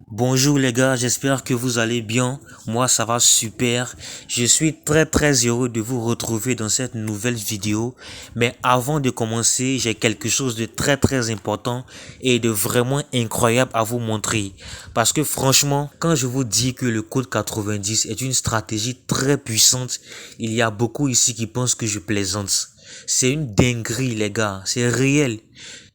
Bonjour les gars, j'espère que vous allez bien. Moi ça va super. Je suis très heureux de vous retrouver dans cette nouvelle vidéo. Mais avant de commencer, j'ai quelque chose de très important et de vraiment incroyable à vous montrer. Parce que franchement, quand je vous dis que le code 90 est une stratégie très puissante, il y a beaucoup ici qui pensent que je plaisante. C'est une dinguerie les gars, c'est réel.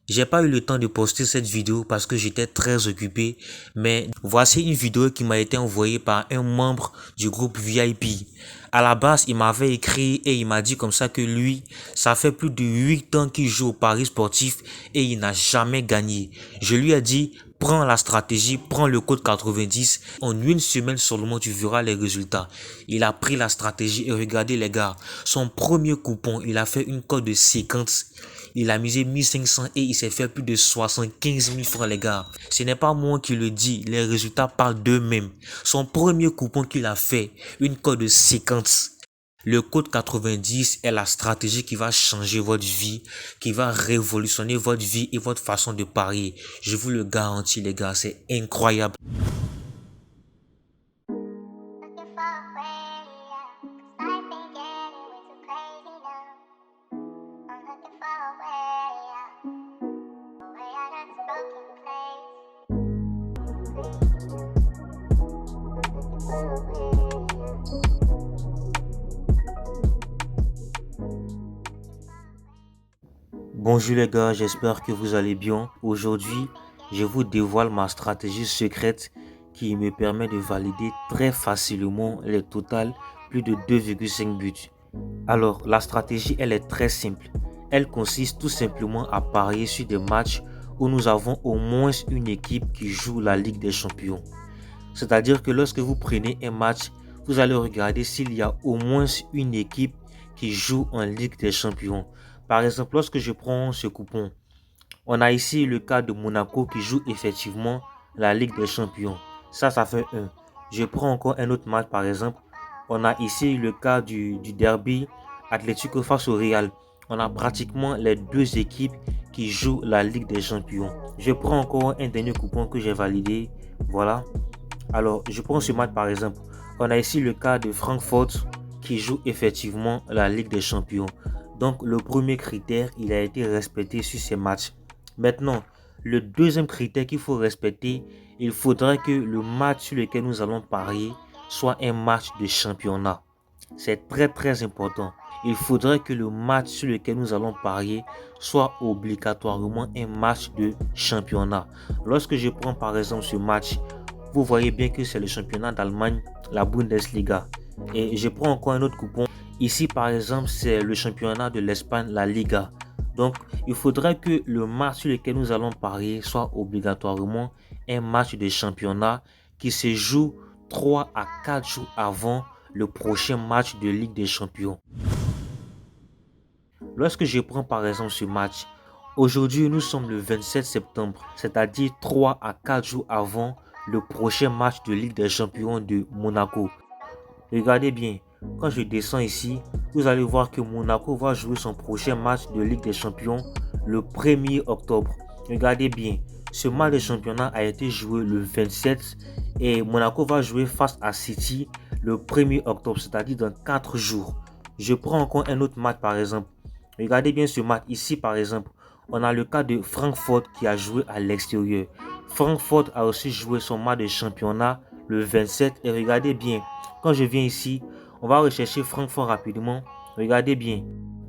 J'ai pas eu le temps de poster cette vidéo parce que j'étais très occupé, mais voici une vidéo qui m'a été envoyée par un membre du groupe VIP. À la base, il m'avait écrit et il m'a dit comme ça que lui, ça fait plus de 8 ans qu'il joue au paris sportif et il n'a jamais gagné. Je lui ai dit, prends la stratégie, prends le code 90. En une semaine seulement, tu verras les résultats. Il a pris la stratégie et regardez les gars, son premier coupon, il a fait une cote de 50. Il a misé 1500 et il s'est fait plus de 75 000 francs les gars. Ce n'est pas moi qui le dis, les résultats parlent d'eux-mêmes. Son premier coupon qu'il a fait, une cote de 50. Le code 90 est la stratégie qui va changer votre vie, qui va révolutionner votre vie et votre façon de parier. Je vous le garantis les gars, c'est incroyable. Bonjour les gars, j'espère que vous allez bien. Aujourd'hui, je vous dévoile ma stratégie secrète qui me permet de valider très facilement les totals plus de 2,5 buts. Alors, la stratégie, elle est très simple. Elle consiste tout simplement à parier sur des matchs où nous avons au moins une équipe qui joue la Ligue des Champions. C'est-à-dire que lorsque vous prenez un match, vous allez regarder s'il y a au moins une équipe qui joue en Ligue des Champions. Par exemple, lorsque je prends ce coupon, on a ici le cas de Monaco qui joue effectivement la Ligue des Champions. Ça fait 1. Je prends encore un autre match par exemple. On a ici le cas du derby Atlético face au Real. On a pratiquement les deux équipes qui jouent la Ligue des Champions. Je prends encore un dernier coupon que j'ai validé. Voilà. Alors, je prends ce match par exemple. On a ici le cas de Francfort qui joue effectivement la Ligue des Champions. Donc, le premier critère, il a été respecté sur ces matchs. Maintenant, le deuxième critère qu'il faut respecter, il faudrait que le match sur lequel nous allons parier soit un match de championnat. C'est très important. Il faudrait que le match sur lequel nous allons parier soit obligatoirement un match de championnat. Lorsque je prends par exemple ce match, vous voyez bien que c'est le championnat d'Allemagne, la Bundesliga. Et je prends encore un autre coupon. Ici par exemple, c'est le championnat de l'Espagne, la Liga. Donc, il faudrait que le match sur lequel nous allons parier soit obligatoirement un match de championnat qui se joue 3 à 4 jours avant le prochain match de Ligue des Champions. Lorsque je prends par exemple ce match, aujourd'hui nous sommes le 27 septembre, c'est-à-dire 3 à 4 jours avant le prochain match de Ligue des Champions de Monaco. Regardez bien, quand je descends ici, vous allez voir que Monaco va jouer son prochain match de Ligue des Champions le 1er octobre. Regardez bien, ce match de championnat a été joué le 27 et Monaco va jouer face à City le 1er octobre, c'est-à-dire dans 4 jours. Je prends encore un autre match par exemple. Regardez bien ce match ici par exemple. On a le cas de Francfort qui a joué à l'extérieur. Francfort a aussi joué son match de championnat le 27 et regardez bien. Quand je viens ici, on va rechercher Francfort rapidement. Regardez bien.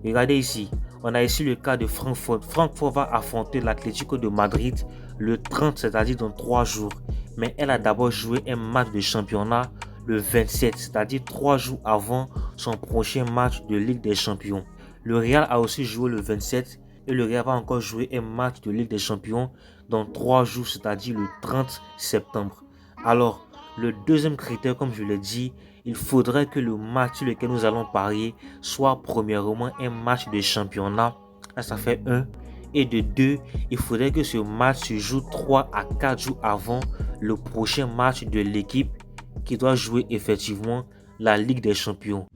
Regardez ici. On a ici le cas de Francfort. Francfort va affronter l'Atlético de Madrid le 30, c'est-à-dire dans 3 jours. Mais elle a d'abord joué un match de championnat le 27, c'est-à-dire 3 jours avant son prochain match de Ligue des Champions. Le Real a aussi joué le 27 et le Real va encore jouer un match de Ligue des Champions dans 3 jours, c'est-à-dire le 30 septembre. Alors, le deuxième critère, comme je l'ai dit, il faudrait que le match sur lequel nous allons parier soit premièrement un match de championnat. Ça fait 1. Et de 2, il faudrait que ce match se joue 3 à 4 jours avant le prochain match de l'équipe qui doit jouer effectivement la Ligue des Champions.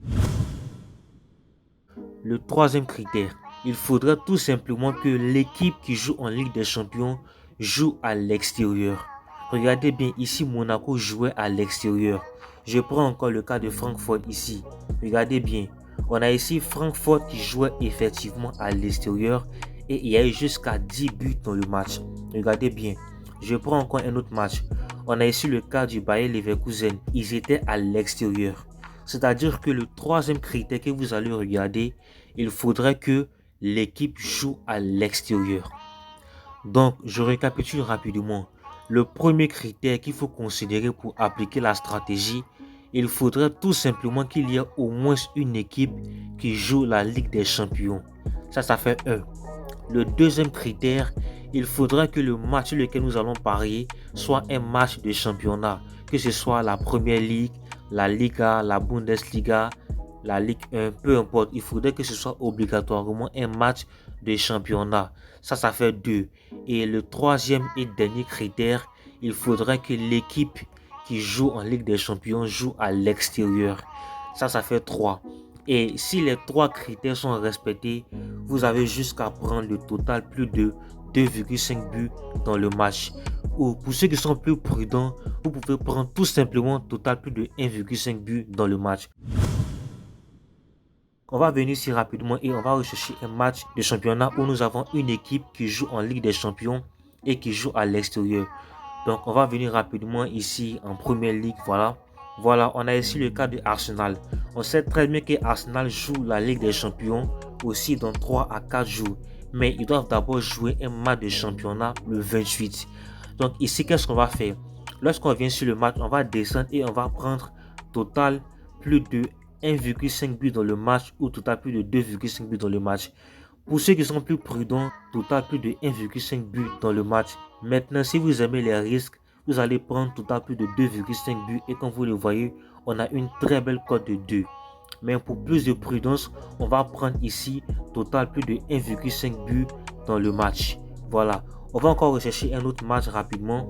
Le troisième critère, il faudrait tout simplement que l'équipe qui joue en Ligue des Champions joue à l'extérieur. Regardez bien, ici Monaco jouait à l'extérieur. Je prends encore le cas de Francfort ici. Regardez bien, on a ici Francfort qui jouait effectivement à l'extérieur et il y a eu jusqu'à 10 buts dans le match. Regardez bien, je prends encore un autre match. On a ici le cas du Bayer Leverkusen. Ils étaient à l'extérieur. C'est-à-dire que le troisième critère que vous allez regarder, il faudrait que l'équipe joue à l'extérieur. Donc, je récapitule rapidement. Le premier critère qu'il faut considérer pour appliquer la stratégie, il faudrait tout simplement qu'il y ait au moins une équipe qui joue la Ligue des Champions. Ça fait 1. Le deuxième critère, il faudrait que le match sur lequel nous allons parier soit un match de championnat, que ce soit la Première Ligue, la Liga, la Bundesliga, la Ligue 1, peu importe. Il faudrait que ce soit obligatoirement un match de championnat. Ça fait 2. Et le troisième et dernier critère, il faudrait que l'équipe qui joue en Ligue des Champions joue à l'extérieur. Ça fait 3. Et si les 3 critères sont respectés, vous avez jusqu'à prendre le total plus de 2,5 buts dans le match. Ou pour ceux qui sont plus prudents, vous pouvez prendre tout simplement total plus de 1,5 buts dans le match. On va venir ici rapidement et on va rechercher un match de championnat où nous avons une équipe qui joue en Ligue des Champions et qui joue à l'extérieur. Donc on va venir rapidement ici en Première Ligue, Voilà, on a ici le cas de Arsenal. On sait très bien que Arsenal joue la Ligue des Champions aussi dans 3 à 4 jours. Mais ils doivent d'abord jouer un match de championnat le 28. Donc ici, qu'est-ce qu'on va faire? Lorsqu'on vient sur le match, on va descendre et on va prendre total plus de 1,5 but dans le match ou total plus de 2,5 buts dans le match. Pour ceux qui sont plus prudents, total plus de 1,5 but dans le match. Maintenant, si vous aimez les risques, vous allez prendre total plus de 2,5 buts et comme vous le voyez, on a une très belle cote de 2. Mais pour plus de prudence, on va prendre ici total plus de 1,5 buts dans le match. Voilà, on va encore rechercher un autre match rapidement.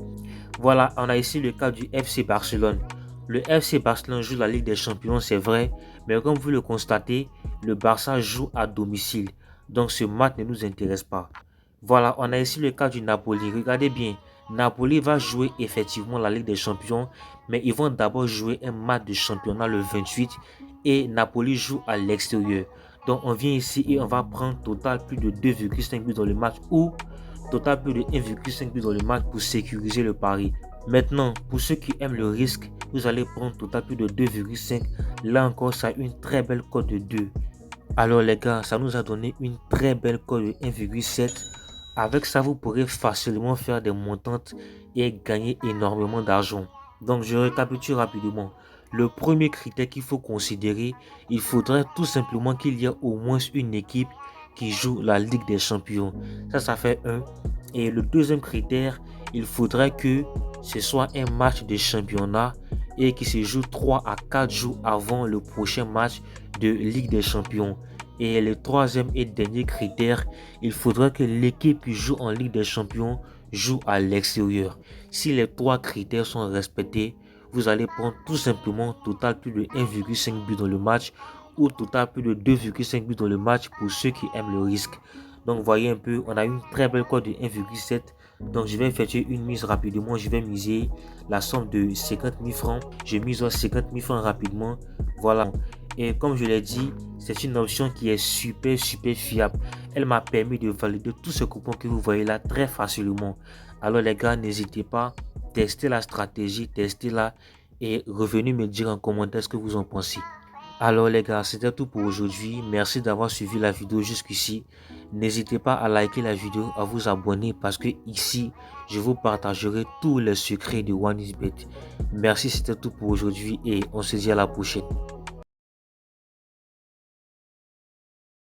Voilà, on a ici le cas du FC Barcelone. Le FC Barcelone joue la Ligue des Champions, c'est vrai, mais comme vous le constatez, le Barça joue à domicile. Donc ce match ne nous intéresse pas. Voilà, on a ici le cas du Napoli. Regardez bien, Napoli va jouer effectivement la Ligue des Champions, mais ils vont d'abord jouer un match de championnat le 28 et Napoli joue à l'extérieur. Donc on vient ici et on va prendre total plus de 2,5 buts dans le match ou total plus de 1,5 buts dans le match pour sécuriser le pari. Maintenant, pour ceux qui aiment le risque, vous allez prendre total plus de 2,5. Là encore, ça a une très belle cote de 2. Alors les gars, ça nous a donné une très belle cote de 1,7. Avec ça, vous pourrez facilement faire des montantes et gagner énormément d'argent. Donc, je récapitule rapidement. Le premier critère qu'il faut considérer, il faudrait tout simplement qu'il y ait au moins une équipe qui joue la Ligue des Champions. Ça fait 1. Et le deuxième critère, il faudrait que ce soit un match de championnat et qui se joue 3 à 4 jours avant le prochain match de Ligue des Champions. Et le troisième et dernier critère, il faudrait que l'équipe qui joue en Ligue des Champions joue à l'extérieur. Si les 3 critères sont respectés, vous allez prendre tout simplement total plus de 1,5 but dans le match ou total plus de 2,5 buts dans le match pour ceux qui aiment le risque. Donc voyez un peu, on a une très belle cote de 1,7. Donc je vais effectuer une mise rapidement. Je vais miser la somme de 50 000 francs. Je mise 50 000 francs rapidement. Voilà. Et comme je l'ai dit, c'est une option qui est super fiable. Elle m'a permis de valider tous ces coupons que vous voyez là très facilement. Alors les gars, n'hésitez pas, testez la stratégie, testez-la et revenez me dire en commentaire ce que vous en pensez. Alors les gars, c'était tout pour aujourd'hui. Merci d'avoir suivi la vidéo jusqu'ici. N'hésitez pas à liker la vidéo, à vous abonner parce que ici, je vous partagerai tous les secrets de 1xBet. Merci, c'était tout pour aujourd'hui et on se dit à la prochaine.